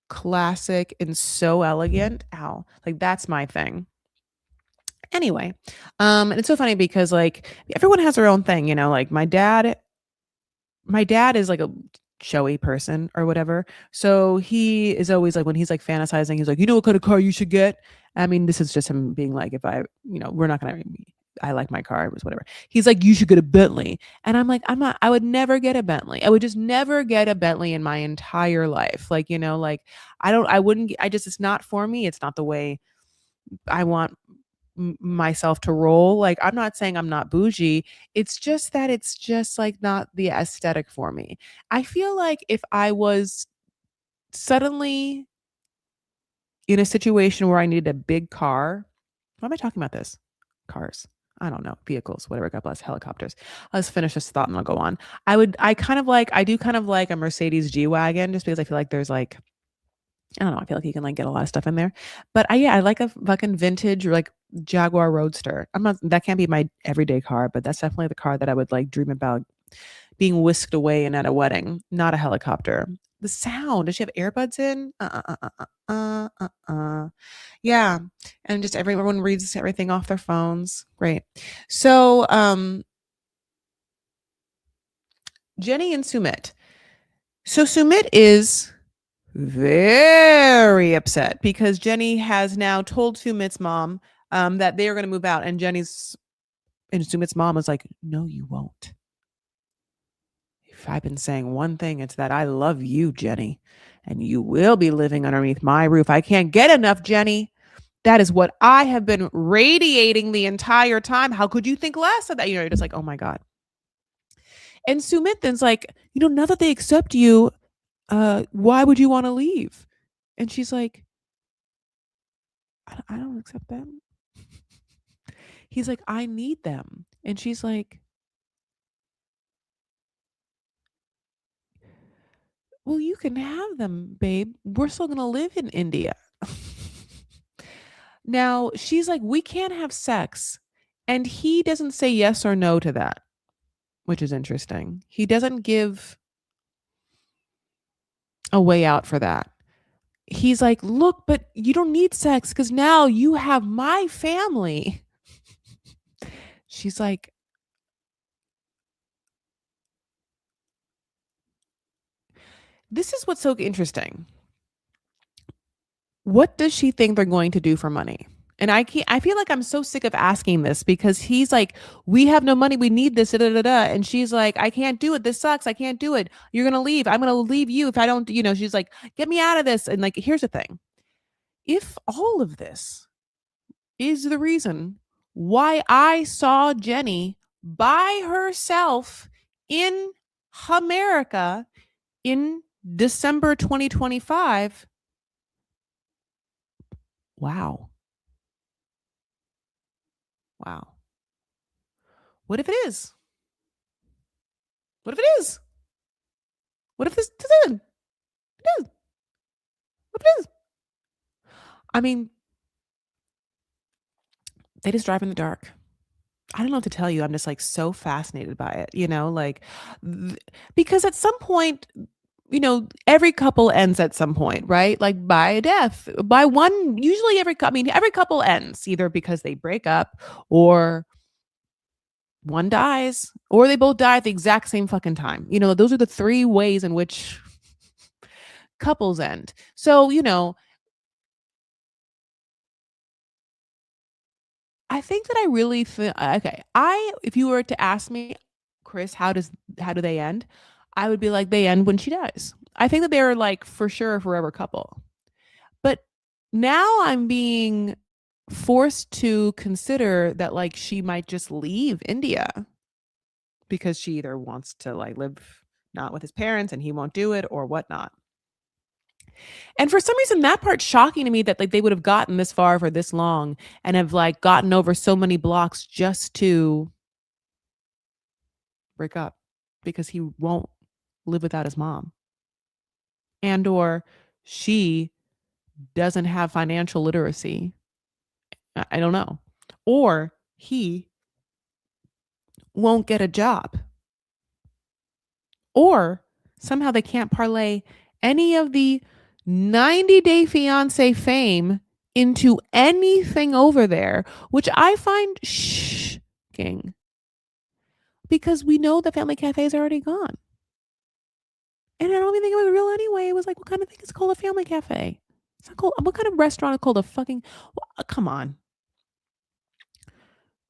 classic and so elegant. Ow. Like, that's my thing. Anyway, and it's so funny because, like, everyone has their own thing, like, my dad is like a showy person or whatever. So he is always like when he's like fantasizing, he's like, what kind of car you should get? I mean, this is just him being like, if I, we're not gonna I like my car, it was whatever. He's like, you should get a Bentley. And I'm like, I'm not, I would never get a Bentley. I would just never get a Bentley in my entire life. Like, like I wouldn't, I just, it's not for me. It's not the way I want myself to roll. Like, I'm not saying I'm not bougie. It's just that it's just like not the aesthetic for me. I feel like if I was suddenly in a situation where I needed a big car, why am I talking about this? Cars. I don't know. Vehicles, whatever. God bless helicopters. Let's finish this thought and I'll go on. I do kind of like a Mercedes G Wagon just because I feel like there's like, I don't know. I feel like you can like get a lot of stuff in there. But yeah, I like a fucking vintage or like Jaguar Roadster. That can't be my everyday car, but that's definitely the car that I would like dream about being whisked away in at a wedding, not a helicopter. The sound. Does she have earbuds in? Yeah. And just everyone reads everything off their phones. Great. So, Jenny and Sumit. So Sumit is very upset because Jenny has now told Sumit's mom that they are going to move out, and Sumit's mom is like, "No, you won't. If I've been saying one thing, it's that I love you, Jenny, and you will be living underneath my roof. I can't get enough, Jenny. That is what I have been radiating the entire time. How could you think less of that?" You're just like, "Oh my god." And Sumit then's like, now that they accept you, why would you want to leave? And she's like, I don't accept them. He's like, I need them. And she's like, well, you can have them, babe. We're still going to live in India. Now, she's like, we can't have sex. And he doesn't say yes or no to that, which is interesting. He doesn't give a way out for that. He's like, look, but you don't need sex because now you have my family. She's like, this is what's so interesting. What does she think they're going to do for money? And I feel like I'm so sick of asking this because he's like, we have no money. We need this. Da, da, da, da. And she's like, I can't do it. This sucks. I can't do it. You're going to leave. I'm going to leave you if I don't, she's like, get me out of this. And like, here's the thing. If all of this is the reason why I saw Jenny by herself in America in December 2025, wow. Wow. What if it is? What if it is? What if this is? It is. What if it is? I mean, they just drive in the dark. I don't know what to tell you. I'm just like so fascinated by it, like because at some point, every couple ends at some point, right? Like by death, by one, usually every couple ends either because they break up or one dies or they both die at the exact same fucking time. Those are the three ways in which couples end. So, I think that I really feel okay. If you were to ask me, Chris, how do they end? I would be like, they end when she dies. I think that they're like for sure a forever couple. But now I'm being forced to consider that like she might just leave India because she either wants to like live not with his parents and he won't do it or whatnot. And for some reason, that part's shocking to me that like they would have gotten this far for this long and have like gotten over so many blocks just to break up because he won't live without his mom. And or she doesn't have financial literacy. I don't know. Or he won't get a job. Or somehow they can't parlay any of the 90-Day Fiance fame into anything over there, which I find shocking because we know the family cafe is already gone. And I don't even think it was real anyway. It was like, what kind of thing is called a family cafe? It's not called, what kind of restaurant is called a fucking, come on.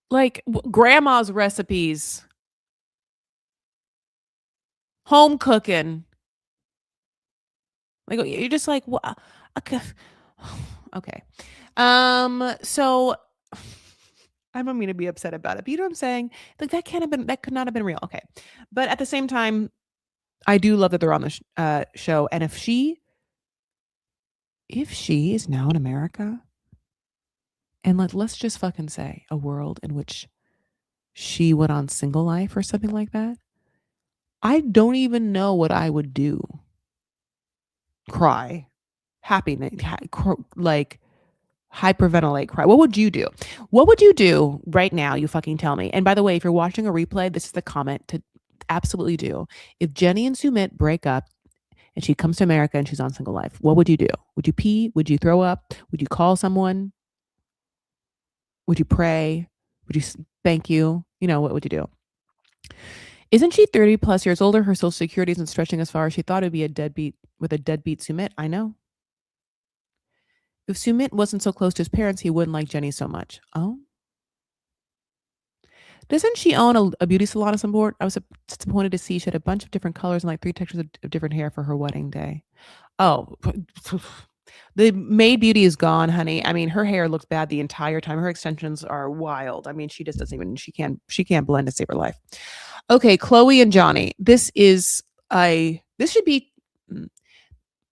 Like grandma's recipes, home cooking. Like you're just like, what? Okay. So I don't mean to be upset about it, but you know what I'm saying? Like that could not have been real. Okay. But at the same time, I do love that they're on the show. And if she is now in America and let's just fucking say a world in which she went on single life or something like that, I don't even know what I would do. Cry, happiness, like hyperventilate, cry. What would you do? What would you do right now? You fucking tell me. And by the way, if you're watching a replay, this is the comment to absolutely do. If Jenny and Sumit break up and she comes to America and she's on single life, what would you do? Would you pee? Would you throw up? Would you call someone? Would you pray? Would you thank you? What would you do? Isn't she 30 plus years older? Her social security isn't stretching as far as she thought. It'd be a deadbeat with a deadbeat Sumit. I know. If Sumit wasn't so close to his parents, he wouldn't like Jenny so much. Oh. Doesn't she own a beauty salon of some sort? I was disappointed to see she had a bunch of different colors and like 3 textures of different hair for her wedding day. Oh, The maid beauty is gone, honey. I mean, her hair looks bad the entire time. Her extensions are wild. I mean, she just doesn't even she can't blend to save her life. Okay, Chloe and Johnny. This should be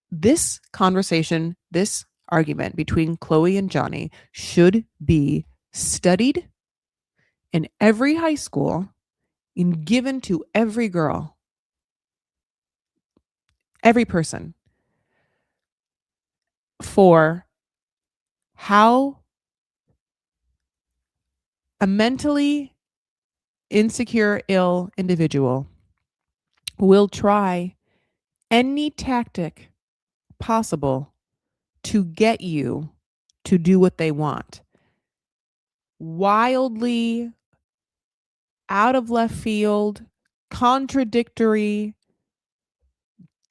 this conversation, this argument between Chloe and Johnny should be studied in every high school and given to every girl, every person, for how a mentally insecure, ill individual will try any tactic possible to get you to do what they want. Wildly out of left field, contradictory,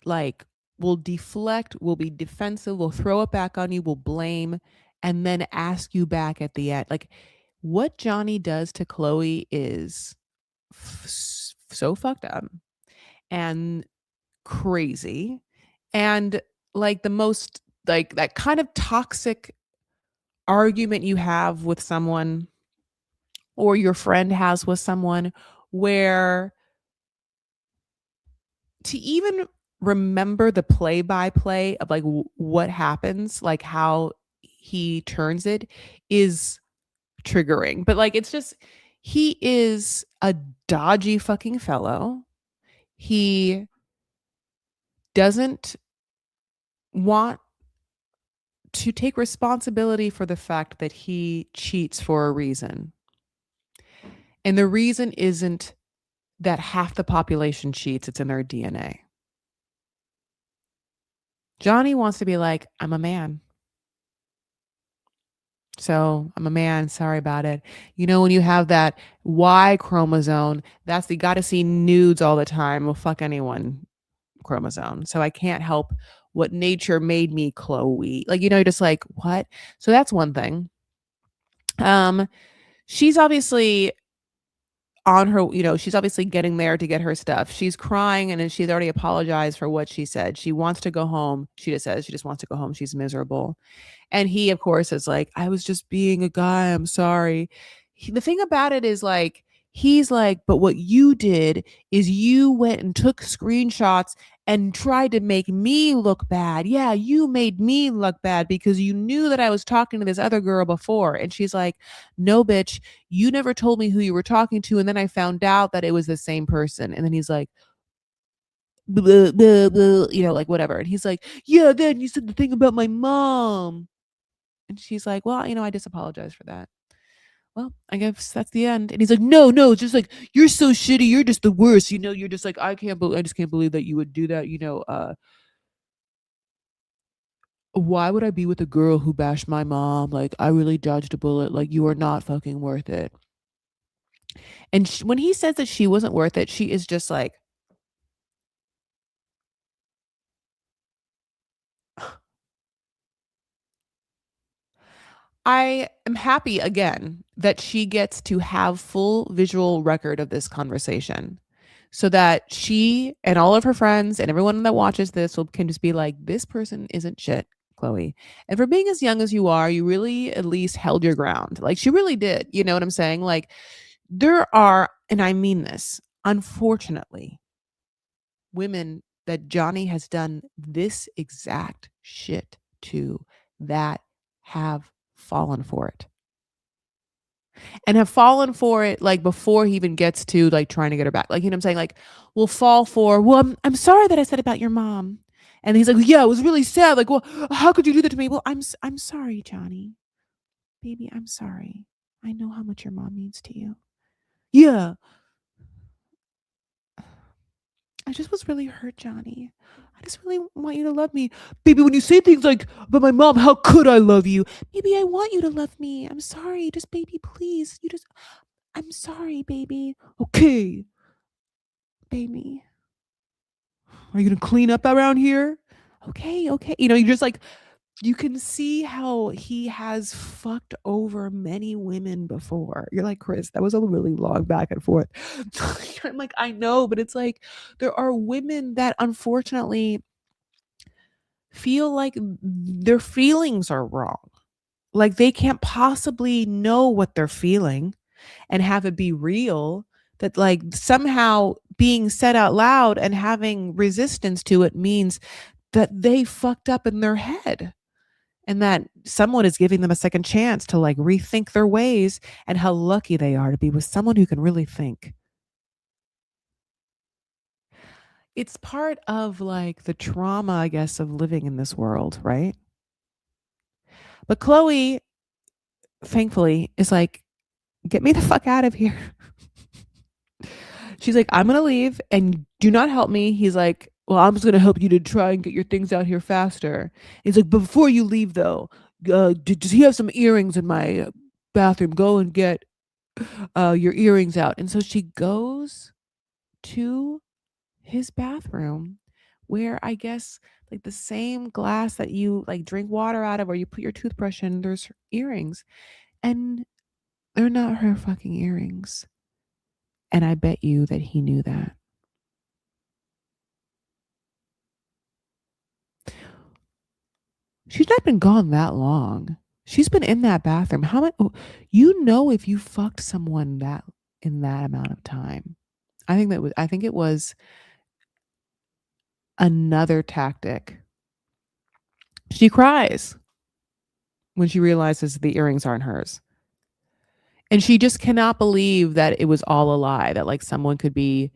like will deflect, will be defensive, will throw it back on you, will blame, and then ask you back at the end. Like what Johnny does to Chloe is so fucked up and crazy and like the most like that kind of toxic argument you have with someone or your friend has with someone where to even remember the play by play of like what happens, like how he turns it is triggering. But like it's just he is a dodgy fucking fellow. He doesn't want to take responsibility for the fact that he cheats for a reason. And the reason isn't that half the population cheats, it's in their DNA. Johnny wants to be like, I'm a man. So I'm a man. Sorry about it. You know, when you have that Y chromosome, that's the got to see nudes all the time. Well, fuck anyone chromosome. So I can't help what nature made me, Chloe. Like, you know, you're just like, what? So that's one thing. She's obviously on her, you know, she's obviously getting there to get her stuff. She's crying and then she's already apologized for what she said. She wants to go home. She just says she just wants to go home. She's miserable. And he, of course, is like, I was just being a guy. I'm sorry. The thing about it is like, he's like, but what you did is you went and took screenshots and tried to make me look bad. Yeah, you made me look bad because you knew that I was talking to this other girl before. And she's like, no, bitch, you never told me who you were talking to. And then I found out that it was the same person. And then he's like, blah, blah, blah, you know, like whatever. And he's like, yeah, then you said the thing about my mom. And she's like, well, you know, I just apologize for that. Well, I guess that's the end. And he's like, no, it's just like, you're so shitty. You're just the worst. You know, you're just like, I just can't believe that you would do that. You know, why would I be with a girl who bashed my mom? Like, I really dodged a bullet. Like, you are not fucking worth it. And when he says that she wasn't worth it, she is just like, I am happy again that she gets to have full visual record of this conversation so that she and all of her friends and everyone that watches this can just be like, this person isn't shit, Chloe. And for being as young as you are, you really at least held your ground. Like she really did. You know what I'm saying? Like there are, and I mean this, unfortunately, women that Johnny has done this exact shit to that have fallen for it and have fallen for it like before he even gets to like trying to get her back. Like, you know what I'm saying? Like, will fall for, well, I'm sorry that I said about your mom. And he's like, yeah, it was really sad. Like, well, how could you do that to me? Well, I'm sorry, Johnny. Baby, I'm sorry. I know how much your mom means to you. Yeah. I just was really hurt, Johnny. I just really want you to love me. Baby, when you say things like, but my mom, how could I love you? Baby, I want you to love me. I'm sorry. Just, baby, please. I'm sorry, baby. Okay. Baby. Are you going to clean up around here? Okay. You know, you're just like, you can see how he has fucked over many women before. You're like, Chris, that was a really long back and forth. I'm like, I know, but it's like, there are women that unfortunately feel like their feelings are wrong. Like they can't possibly know what they're feeling and have it be real, that like somehow being said out loud and having resistance to it means that they fucked up in their head, and that someone is giving them a second chance to like rethink their ways, and how lucky they are to be with someone who can really think. It's part of like the trauma, I guess, of living in this world, right? But Chloe, thankfully, is like, get me the fuck out of here. She's like, I'm gonna leave and do not help me. He's like, well, I'm just gonna help you to try and get your things out here faster. He's like, before you leave though, does he have some earrings in my bathroom? Go and get your earrings out. And so she goes to his bathroom, where I guess like the same glass that you like drink water out of or you put your toothbrush in, there's earrings. And they're not her fucking earrings. And I bet you that he knew that. She's not been gone that long. She's been in that bathroom. How much you know if you fucked someone that in that amount of time? I think it was another tactic. She cries when she realizes the earrings aren't hers. And she just cannot believe that it was all a lie, that like someone could be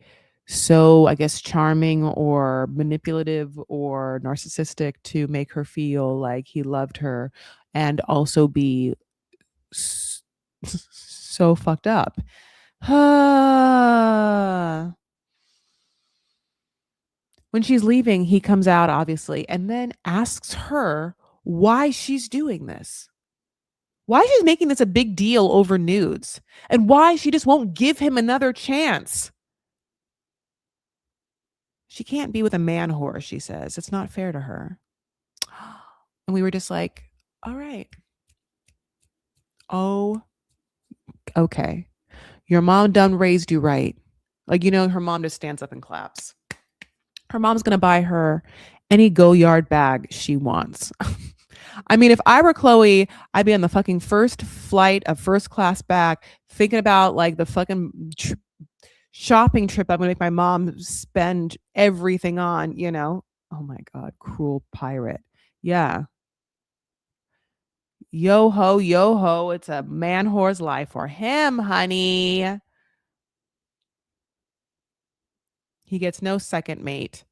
so, I guess, charming or manipulative or narcissistic to make her feel like he loved her, and also be so fucked up. When she's leaving, he comes out, obviously, and then asks her why she's doing this. Why she's making this a big deal over nudes, and why she just won't give him another chance. She can't be with a man horse, she says. It's not fair to her. And we were just like, all right. Oh, okay. Your mom done raised you right. Like, you know, her mom just stands up and claps. Her mom's going to buy her any Go Yard bag she wants. I mean, if I were Chloe, I'd be on the fucking first flight of first class back, thinking about like the fucking shopping trip I'm going to make my mom spend everything on, you know? Oh my God, cruel pirate. Yeah. Yo ho. It's a man whore's life for him, honey. He gets no second mate.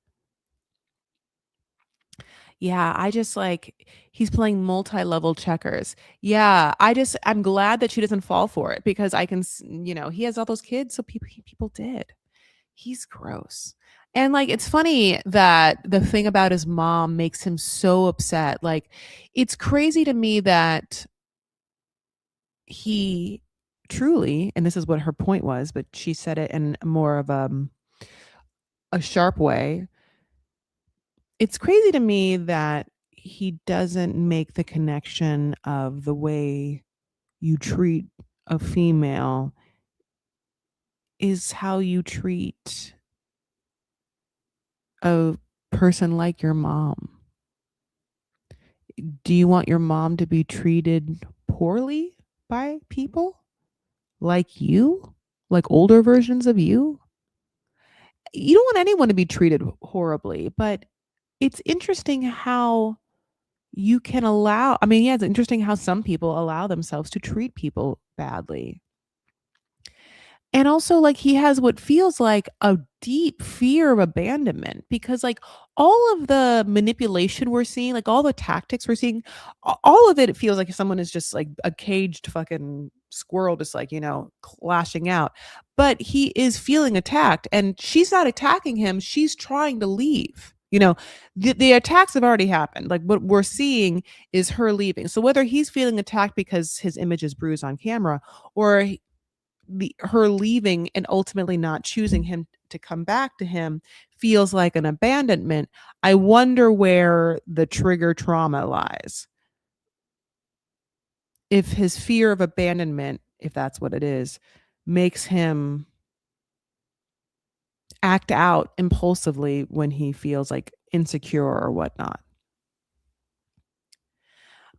Yeah, I just like he's playing multi-level checkers. Yeah, I'm glad that she doesn't fall for it, because I can, you know, he has all those kids, so people did. He's gross. And like it's funny that the thing about his mom makes him so upset. Like it's crazy to me that he truly, and this is what her point was, but she said it in more of a sharp way. It's crazy to me that he doesn't make the connection of the way you treat a female is how you treat a person like your mom. Do you want your mom to be treated poorly by people like you? Like older versions of you? You don't want anyone to be treated horribly, but it's interesting how you can allow, I mean, yeah, it's interesting how some people allow themselves to treat people badly. And also, like, he has what feels like a deep fear of abandonment, because, like, all of the manipulation we're seeing, like, all the tactics we're seeing, all of it, it feels like someone is just like a caged fucking squirrel, just like, you know, clashing out. But he is feeling attacked, and she's not attacking him. She's trying to leave. You know, the attacks have already happened. Like, what we're seeing is her leaving. So whether he's feeling attacked because his image is bruised on camera, or her leaving and ultimately not choosing him to come back to him feels like an abandonment. I wonder where the trigger trauma lies. If his fear of abandonment, if that's what it is, makes him act out impulsively when he feels like insecure or whatnot.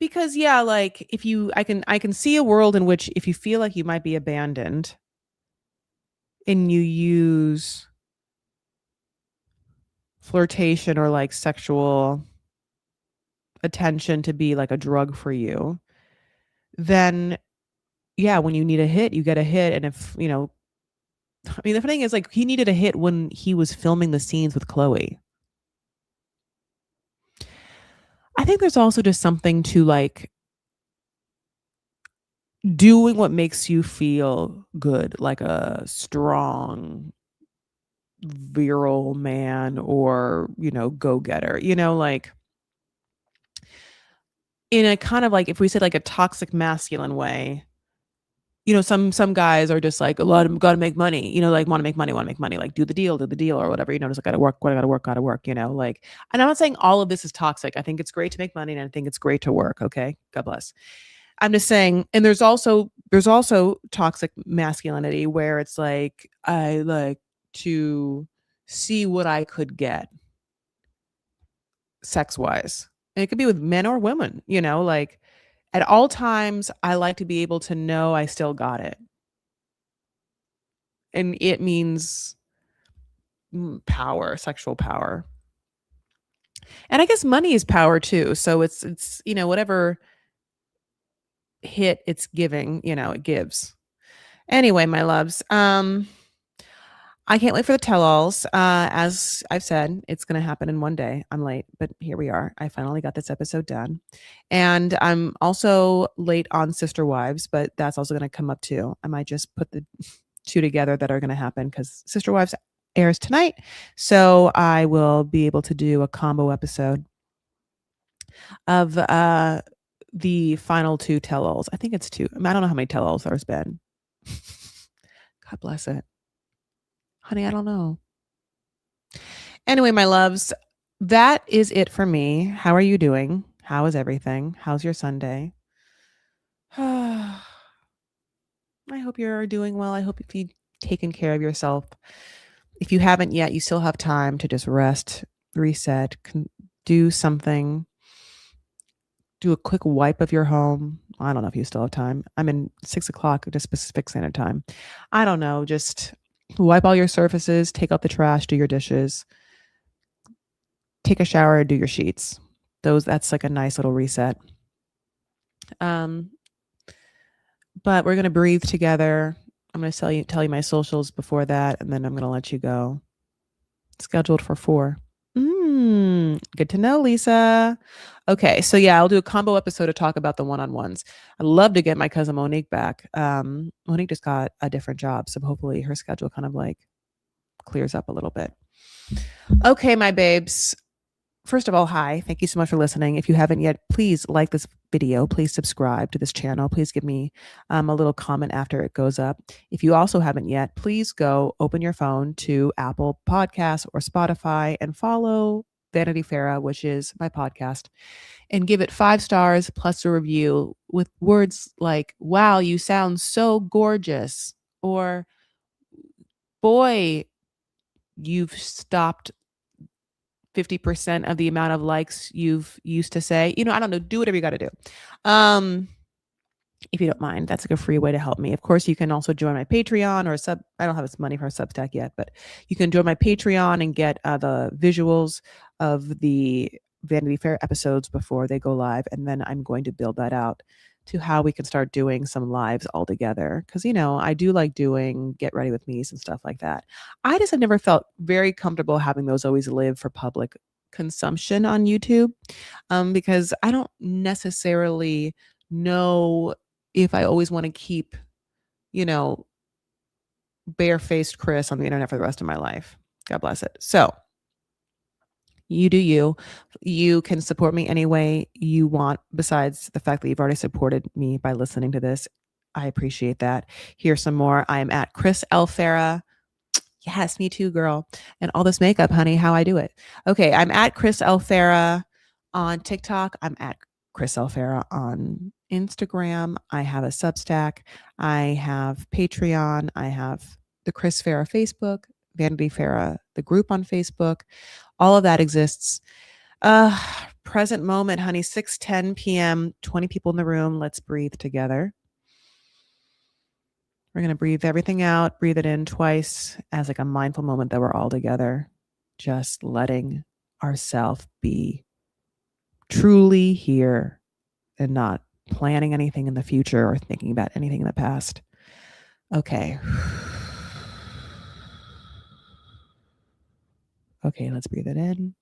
Because yeah, like if you I can see a world in which if you feel like you might be abandoned and you use flirtation or like sexual attention to be like a drug for you, then yeah, when you need a hit, you get a hit. And if, I mean, the thing is, like, he needed a hit when he was filming the scenes with Chloe. I think there's also just something to like doing what makes you feel good, like a strong, virile man or, go getter, like in a kind of like, if we said like a toxic masculine way, some guys are just like a lot of them got to make money, like want to make money, like do the deal or whatever, just got to work, got to work, like, and I'm not saying all of this is toxic. I think it's great to make money and I think it's great to work. Okay. God bless. I'm just saying, and there's also toxic masculinity where it's like, I like to see what I could get sex wise. And it could be with men or women, like at all times, I like to be able to know I still got it. And it means power, sexual power. And I guess money is power too. So it's whatever hit it's giving, it gives. Anyway, my loves, I can't wait for the tell-alls. As I've said, it's going to happen in one day. I'm late, but here we are. I finally got this episode done. And I'm also late on Sister Wives, but that's also going to come up too. I might just put the two together that are going to happen because Sister Wives airs tonight. So I will be able to do a combo episode of the final two tell-alls. I think it's two. I mean, I don't know how many tell-alls there's been. God bless it. Honey, I don't know. Anyway, my loves, that is it for me. How are you doing? How is everything? How's your Sunday? I hope you're doing well. I hope you've taken care of yourself. If you haven't yet, you still have time to just rest, reset, do something, do a quick wipe of your home. I don't know if you still have time. I'm in 6:00, just Pacific Standard Time. I don't know. Just wipe all your surfaces, take out the trash, do your dishes, take a shower, do your sheets. That's like a nice little reset. But we're gonna breathe together. I'm gonna tell you my socials before that, and then I'm gonna let you go. Scheduled for 4. Good to know, Lisa. Okay, so yeah, I'll do a combo episode to talk about the one-on-ones. I'd love to get my cousin Monique back. Monique just got a different job, so hopefully her schedule kind of like clears up a little bit. Okay, my babes. First of all, hi. Thank you so much for listening. If you haven't yet, please like this video. Please subscribe to this channel. Please give me a little comment after it goes up. If you also haven't yet, please go open your phone to Apple Podcasts or Spotify and follow Vanity Farah, which is my podcast, and give it 5 stars plus a review with words like, wow, you sound so gorgeous, or boy, you've stopped 50% of the amount of likes you've used to say. I don't know. Do whatever you got to do. If you don't mind, that's like a free way to help me. Of course, you can also join my Patreon or sub. I don't have this money for a Substack yet, but you can join my Patreon and get the visuals of the Vanity Fair episodes before they go live. And then I'm going to build that out to how we can start doing some lives all together. Because, I do like doing Get Ready With Me's and stuff like that. I just have never felt very comfortable having those always live for public consumption on YouTube, because I don't necessarily know if I always want to keep, barefaced Chris on the internet for the rest of my life. God bless it. So you do you. You can support me any way you want, besides the fact that you've already supported me by listening to this. I appreciate that. Here's some more. I am at Chris L. Farah. Yes, me too, girl. And all this makeup, honey, how I do it. Okay, I'm at Chris L. Farah on TikTok. I'm at Chris L. Farah on Instagram. I have a Substack. I have Patreon. I have the Chris Farah Facebook, Vanity Farah, the group on Facebook. All of that exists. present moment, honey. 6:10 p.m., 20 people in the room. Let's breathe together. We're going to breathe everything out, breathe it in twice as like a mindful moment that we're all together, just letting ourselves be truly here and not planning anything in the future or thinking about anything in the past. Okay. Okay, let's breathe it in.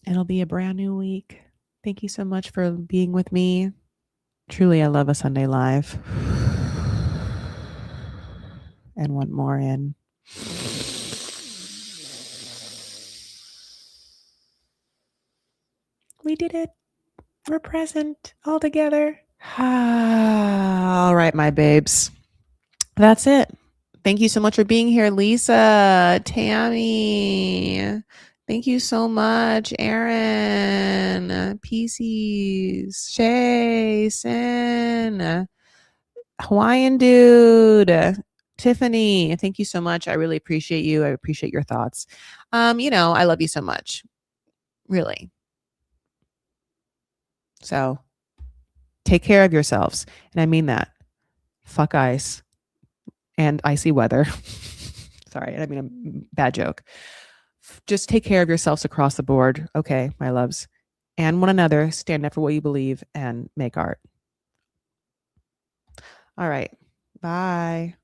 It'll be a brand new week. Thank you so much for being with me. Truly, I love a Sunday live. And one more in. We did it. We're present all together. All right, my babes. That's it. Thank you so much for being here, Lisa, Tammy. Thank you so much, Aaron, PCs, Shay, Sin, Hawaiian Dude, Tiffany. Thank you so much. I really appreciate you. I appreciate your thoughts. I love you so much. Really. So take care of yourselves. And I mean that. Fuck ice and icy weather. Sorry, I mean a bad joke. Just take care of yourselves across the board. Okay, my loves. And one another. Stand up for what you believe and make art. All right. Bye.